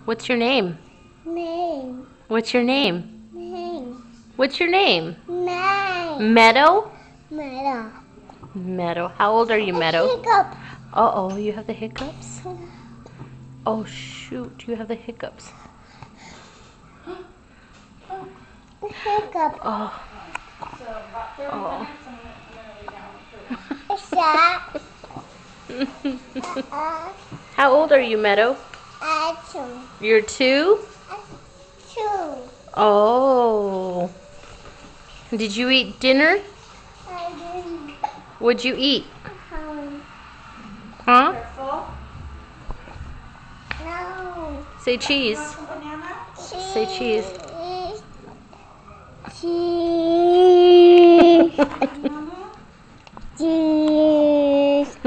What's your name? Name. What's your name? Name. What's your name? Name. Meadow? Meadow. Meadow. How old are you, Meadow? Hiccup. Uh-oh, you have the hiccups? Oh, shoot, you have the hiccups. Hiccup. Oh. Oh. What's that? How old are you, Meadow? Two. You're 2? Two. Oh. Did you eat dinner? I didn't. What'd you eat? Um, Huh? no. Say cheese. Say cheese. Cheese. Cheese.